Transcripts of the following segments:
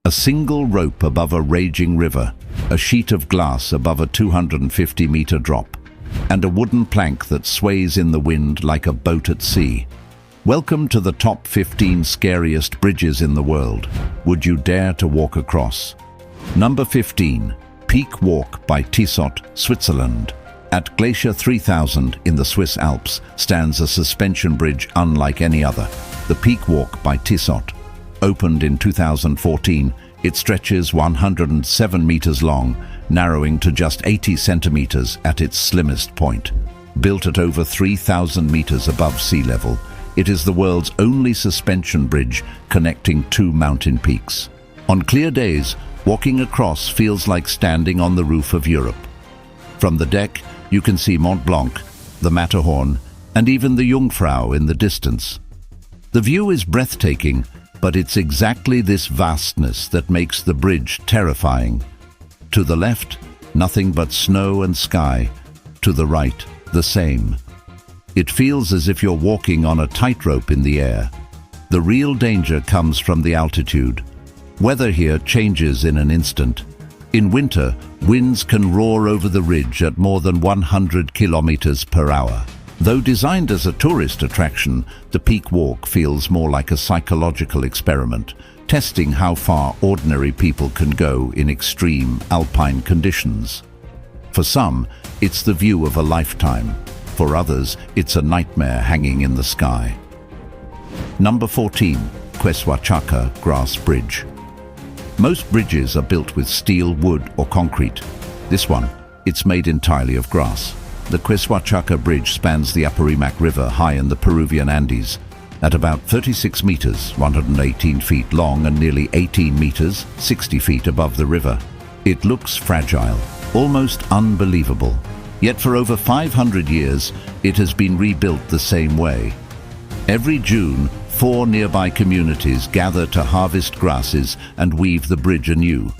A single rope above a raging river, a sheet of glass above a 250-meter drop, and a wooden plank that sways in the wind like a boat at sea. Welcome to the top 15 scariest bridges in the world. Would you dare to walk across? Number 15. Peak Walk by Tissot, Switzerland. At Glacier 3000 in the Swiss Alps stands a suspension bridge unlike any other, the Peak Walk by Tissot. Opened in 2014, it stretches 107 meters long, narrowing to just 80 centimeters at its slimmest point. Built at over 3,000 meters above sea level, it is the world's only suspension bridge connecting two mountain peaks. On clear days, walking across feels like standing on the roof of Europe. From the deck, you can see Mont Blanc, the Matterhorn, and even the Jungfrau in the distance. The view is breathtaking, but it's exactly this vastness that makes the bridge terrifying. To the left, nothing but snow and sky. To the right, the same. It feels as if you're walking on a tightrope in the air. The real danger comes from the altitude. Weather here changes in an instant. In winter, winds can roar over the ridge at more than 100 kilometers per hour. Though designed as a tourist attraction, the Peak Walk feels more like a psychological experiment, testing how far ordinary people can go in extreme alpine conditions. For some, it's the view of a lifetime. For others, it's a nightmare hanging in the sky. Number 14. Qixing Grass Bridge. Most bridges are built with steel, wood or concrete. This one, it's made entirely of grass. The Qixing Bridge spans the Apurimac River high in the Peruvian Andes. At about 36 meters, 118 feet long and nearly 18 meters, 60 feet above the river. It looks fragile, almost unbelievable. Yet for over 500 years, it has been rebuilt the same way. Every June, 4 nearby communities gather to harvest grasses and weave the bridge anew.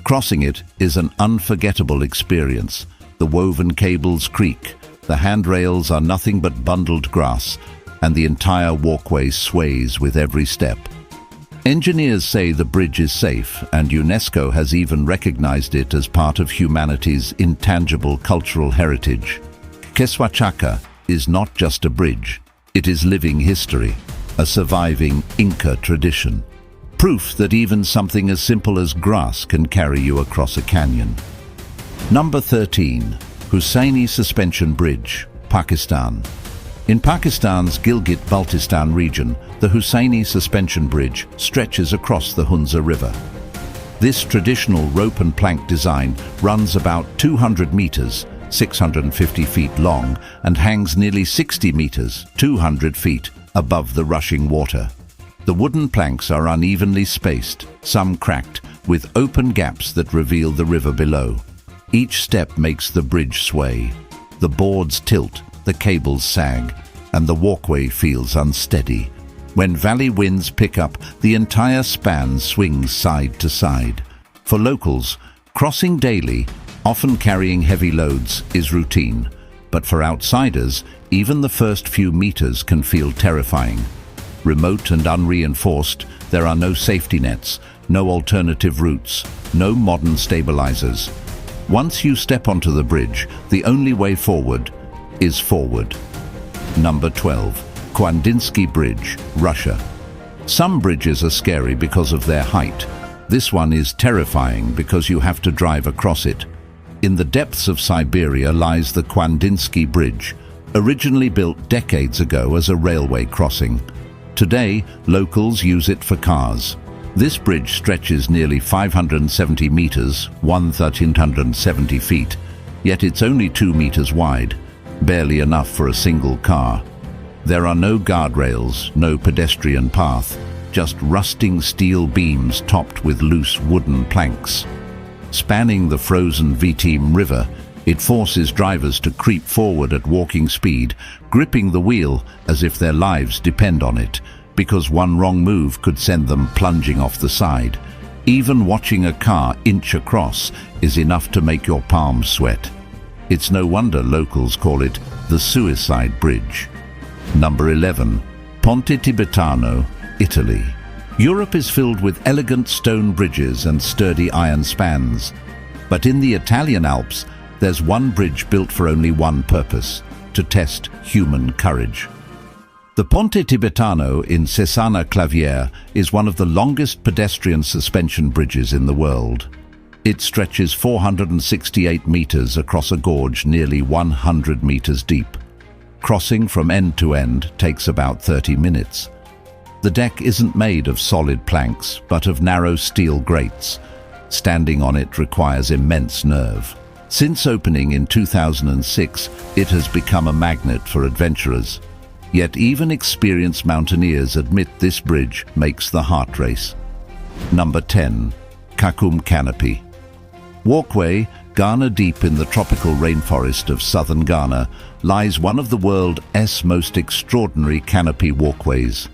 Crossing it is an unforgettable experience. The woven cables creak, the handrails are nothing but bundled grass, and the entire walkway sways with every step. Engineers say the bridge is safe, and UNESCO has even recognized it as part of humanity's intangible cultural heritage. Qixing is not just a bridge, it is living history, a surviving Inca tradition. Proof that even something as simple as grass can carry you across a canyon. Number 13. Hussaini Suspension Bridge, Pakistan. In Pakistan's Gilgit-Baltistan region, the Hussaini Suspension Bridge stretches across the Hunza River. This traditional rope and plank design runs about 200 meters, 650 feet long, and hangs nearly 60 meters, 200 feet, above the rushing water. The wooden planks are unevenly spaced, some cracked, with open gaps that reveal the river below. Each step makes the bridge sway. The boards tilt, the cables sag, and the walkway feels unsteady. When valley winds pick up, the entire span swings side to side. For locals, crossing daily, often carrying heavy loads, is routine. But for outsiders, even the first few meters can feel terrifying. Remote and unreinforced, there are no safety nets, no alternative routes, no modern stabilizers. Once you step onto the bridge, the only way forward is forward. Number 12. Kuandinsky Bridge, Russia. Some bridges are scary because of their height. This one is terrifying because you have to drive across it. In the depths of Siberia lies the Kuandinsky Bridge, originally built decades ago as a railway crossing. Today, locals use it for cars. This bridge stretches nearly 570 meters, 1,370 feet, yet it's only 2 meters wide, barely enough for a single car. There are no guardrails, no pedestrian path, just rusting steel beams topped with loose wooden planks. Spanning the frozen Vitim River, it forces drivers to creep forward at walking speed, gripping the wheel as if their lives depend on it, because one wrong move could send them plunging off the side. Even watching a car inch across is enough to make your palms sweat. It's no wonder locals call it the Suicide Bridge. Number 11. Ponte Tibetano, Italy. Europe is filled with elegant stone bridges and sturdy iron spans. But in the Italian Alps, there's one bridge built for only one purpose: to test human courage. The Ponte Tibetano in Cesana Claviere is one of the longest pedestrian suspension bridges in the world. It stretches 468 meters across a gorge nearly 100 meters deep. Crossing from end to end takes about 30 minutes. The deck isn't made of solid planks, but of narrow steel grates. Standing on it requires immense nerve. Since opening in 2006, it has become a magnet for adventurers. Yet even experienced mountaineers admit this bridge makes the heart race. Number 10. Kakum Canopy. Walkway, Ghana deep in the tropical rainforest of southern Ghana, lies one of the world's most extraordinary canopy walkways.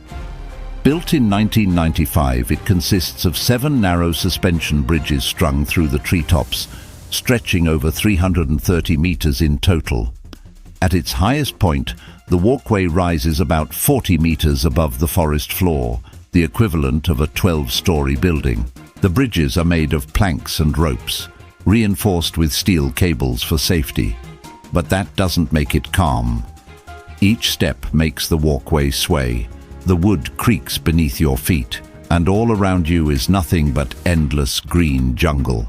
Built in 1995, it consists of 7 narrow suspension bridges strung through the treetops, stretching over 330 meters in total. At its highest point, the walkway rises about 40 meters above the forest floor, the equivalent of a 12-story building. The bridges are made of planks and ropes, reinforced with steel cables for safety. But that doesn't make it calm. Each step makes the walkway sway. The wood creaks beneath your feet, and all around you is nothing but endless green jungle.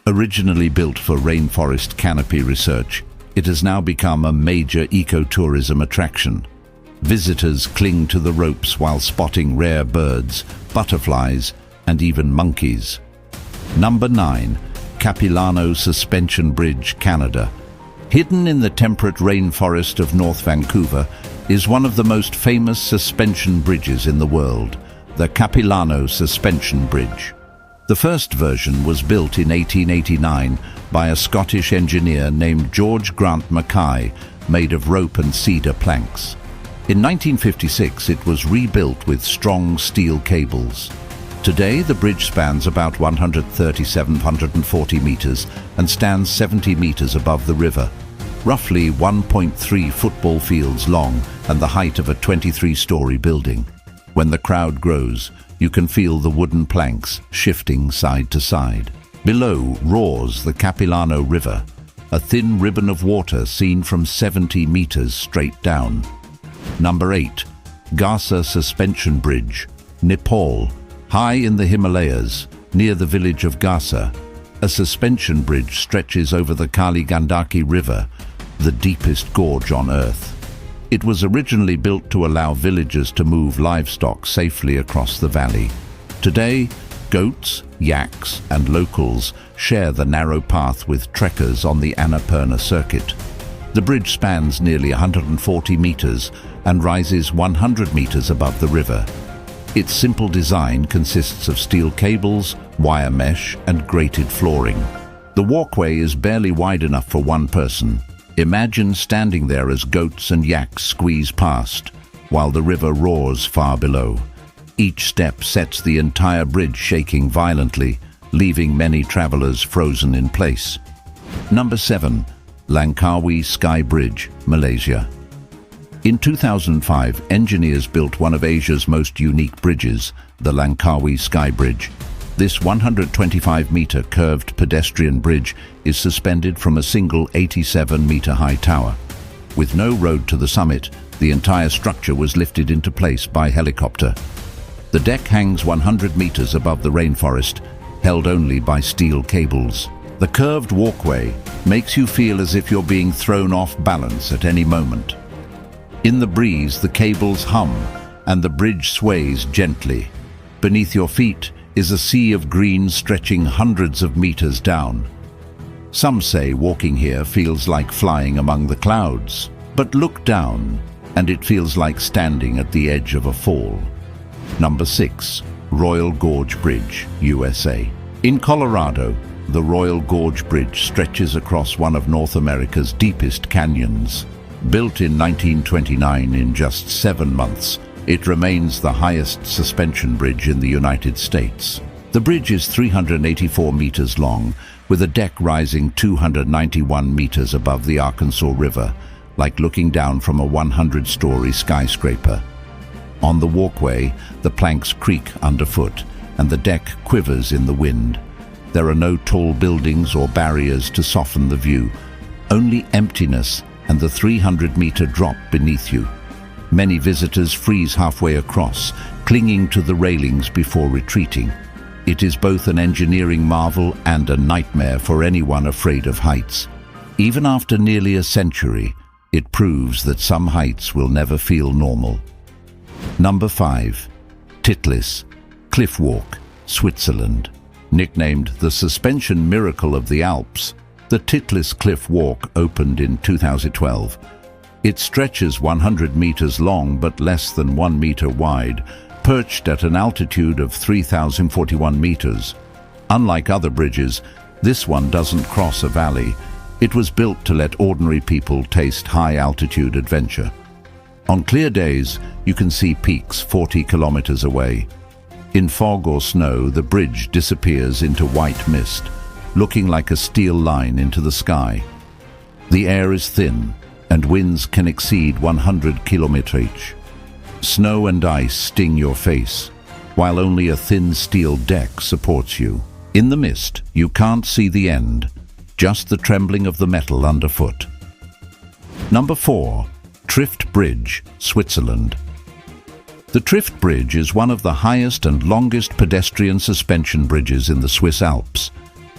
Originally built for rainforest canopy research, it has now become a major ecotourism attraction. Visitors cling to the ropes while spotting rare birds, butterflies, and even monkeys. Number 9. Capilano Suspension Bridge, Canada. Hidden in the temperate rainforest of North Vancouver is one of the most famous suspension bridges in the world, the Capilano Suspension Bridge. The first version was built in 1889 by a Scottish engineer named George Grant Mackay, made of rope and cedar planks. In 1956, it was rebuilt with strong steel cables. Today, the bridge spans about 140 meters and stands 70 meters above the river, roughly 1.3 football fields long and the height of a 23-story building. When the crowd grows, you can feel the wooden planks shifting side to side. Below roars the Capilano River, a thin ribbon of water seen from 70 meters straight down. Number 8. Ghasa Suspension Bridge, Nepal. High in the Himalayas, near the village of Ghasa, a suspension bridge stretches over the Gandaki River, the deepest gorge on Earth. It was originally built to allow villagers to move livestock safely across the valley. Today, goats, yaks, and locals share the narrow path with trekkers on the Annapurna circuit. The bridge spans nearly 140 meters and rises 100 meters above the river. Its simple design consists of steel cables, wire mesh, and grated flooring. The walkway is barely wide enough for one person. Imagine standing there as goats and yaks squeeze past, while the river roars far below. Each step sets the entire bridge shaking violently, leaving many travelers frozen in place. Number 7. Langkawi Sky Bridge, Malaysia. In 2005, engineers built one of Asia's most unique bridges, the Langkawi Sky Bridge. This 125-meter curved pedestrian bridge is suspended from a single 87-meter-high tower. With no road to the summit, the entire structure was lifted into place by helicopter. The deck hangs 100 meters above the rainforest, held only by steel cables. The curved walkway makes you feel as if you're being thrown off balance at any moment. In the breeze, the cables hum, and the bridge sways gently. Beneath your feet is a sea of green stretching hundreds of meters down. Some say walking here feels like flying among the clouds, but look down, and it feels like standing at the edge of a fall. Number 6. Royal Gorge Bridge, USA. In Colorado, the Royal Gorge Bridge stretches across one of North America's deepest canyons. Built in 1929 in just 7 months, it remains the highest suspension bridge in the United States. The bridge is 384 meters long, with a deck rising 291 meters above the Arkansas River, like looking down from a 100-story skyscraper. On the walkway, the planks creak underfoot, and the deck quivers in the wind. There are no tall buildings or barriers to soften the view, only emptiness and the 300-meter drop beneath you. Many visitors freeze halfway across, clinging to the railings before retreating. It is both an engineering marvel and a nightmare for anyone afraid of heights. Even after nearly a century, it proves that some heights will never feel normal. Number 5. Titlis, Cliff Walk, Switzerland. Nicknamed the suspension miracle of the Alps, the Titlis Cliff Walk opened in 2012. It stretches 100 meters long but less than 1 meter wide, perched at an altitude of 3,041 meters. Unlike other bridges, this one doesn't cross a valley. It was built to let ordinary people taste high-altitude adventure. On clear days, you can see peaks 40 kilometers away. In fog or snow, the bridge disappears into white mist, looking like a steel line into the sky. The air is thin, and winds can exceed 100 km/h. Snow and ice sting your face, while only a thin steel deck supports you. In the mist, you can't see the end, just the trembling of the metal underfoot. Number 4. Trift Bridge, Switzerland. The Trift Bridge is one of the highest and longest pedestrian suspension bridges in the Swiss Alps.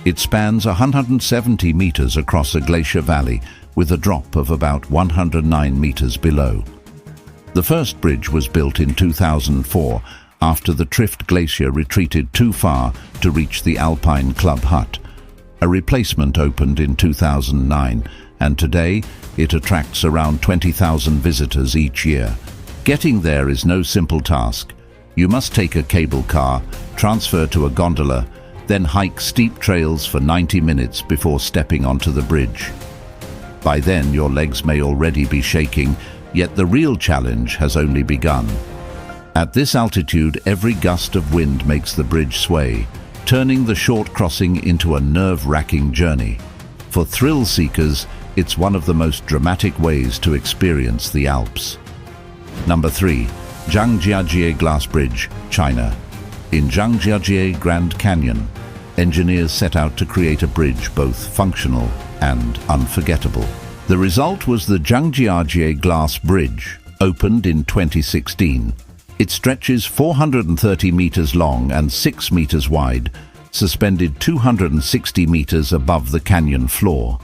It spans 170 meters across a glacier valley with a drop of about 109 meters below. The first bridge was built in 2004 after the Trift Glacier retreated too far to reach the Alpine Club Hut. A replacement opened in 2009, and today it attracts around 20,000 visitors each year. Getting there is no simple task. You must take a cable car, transfer to a gondola, then hike steep trails for 90 minutes before stepping onto the bridge. By then, your legs may already be shaking, yet the real challenge has only begun. At this altitude, every gust of wind makes the bridge sway, turning the short crossing into a nerve-wracking journey. For thrill seekers, it's one of the most dramatic ways to experience the Alps. Number 3. Zhangjiajie Glass Bridge, China. In Zhangjiajie Grand Canyon, engineers set out to create a bridge both functional and unforgettable. The result was the Zhangjiajie Glass Bridge, opened in 2016. It stretches 430 meters long and 6 meters wide, suspended 260 meters above the canyon floor.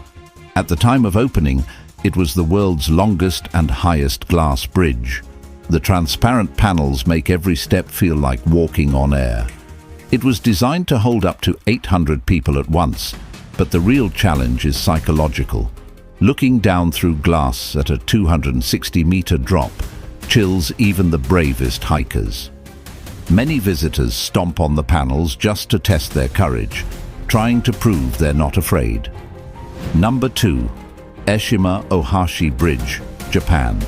At the time of opening, it was the world's longest and highest glass bridge. The transparent panels make every step feel like walking on air. It was designed to hold up to 800 people at once, but the real challenge is psychological. Looking down through glass at a 260-meter drop chills even the bravest hikers. Many visitors stomp on the panels just to test their courage, trying to prove they're not afraid. Number 2. Eshima Ohashi Bridge, Japan.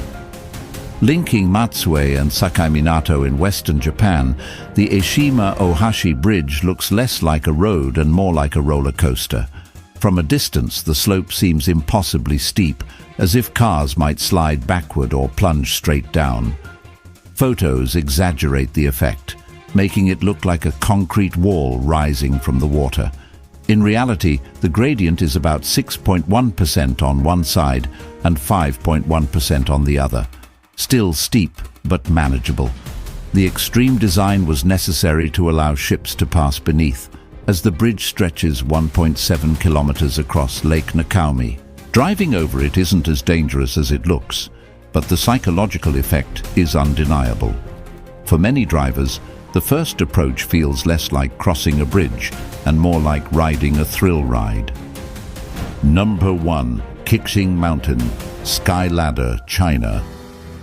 Linking Matsue and Sakaiminato in western Japan, the Eshima Ohashi Bridge looks less like a road and more like a roller coaster. From a distance, the slope seems impossibly steep, as if cars might slide backward or plunge straight down. Photos exaggerate the effect, making it look like a concrete wall rising from the water. In reality, the gradient is about 6.1% on one side and 5.1% on the other. Still steep, but manageable. The extreme design was necessary to allow ships to pass beneath, as the bridge stretches 1.7 kilometers across Lake Langkawi. Driving over it isn't as dangerous as it looks, but the psychological effect is undeniable. For many drivers, the first approach feels less like crossing a bridge and more like riding a thrill ride. Number 1. Qixing Mountain, Sky Ladder, China.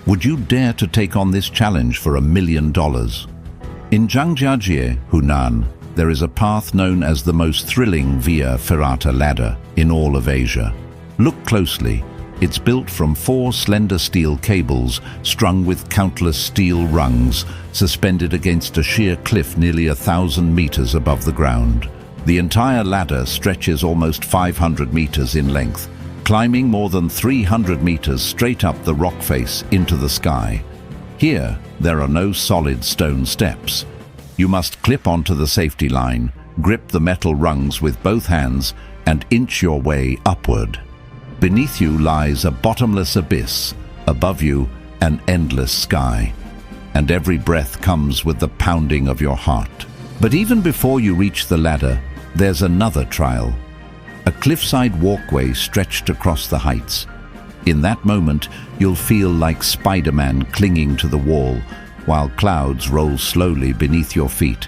Would you dare to take on this challenge for $1 million? In Zhangjiajie, Hunan, there is a path known as the most thrilling via ferrata ladder in all of Asia. Look closely. It's built from 4 slender steel cables strung with countless steel rungs, suspended against a sheer cliff nearly 1,000 meters above the ground. The entire ladder stretches almost 500 meters in length, climbing more than 300 meters straight up the rock face into the sky. Here, there are no solid stone steps. You must clip onto the safety line, grip the metal rungs with both hands, and inch your way upward. Beneath you lies a bottomless abyss, above you an endless sky. And every breath comes with the pounding of your heart. But even before you reach the ladder, there's another trial. A cliffside walkway stretched across the heights. In that moment, you'll feel like Spider-Man clinging to the wall, while clouds roll slowly beneath your feet.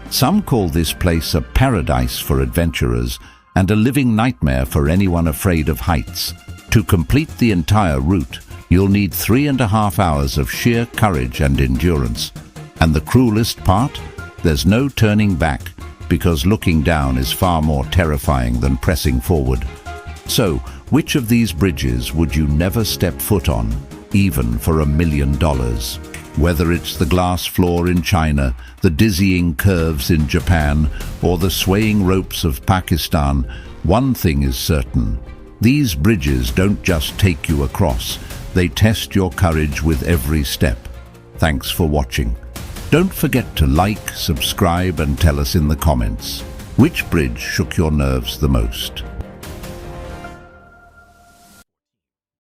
Some call this place a paradise for adventurers and a living nightmare for anyone afraid of heights. To complete the entire route, you'll need 3.5 hours of sheer courage and endurance. And the cruelest part? There's no turning back, because looking down is far more terrifying than pressing forward. So, which of these bridges would you never step foot on, even for $1 million? Whether it's the glass floor in China, the dizzying curves in Japan, or the swaying ropes of Pakistan, one thing is certain. These bridges don't just take you across, they test your courage with every step. Thanks for watching. Don't forget to like, subscribe, and tell us in the comments, which bridge shook your nerves the most?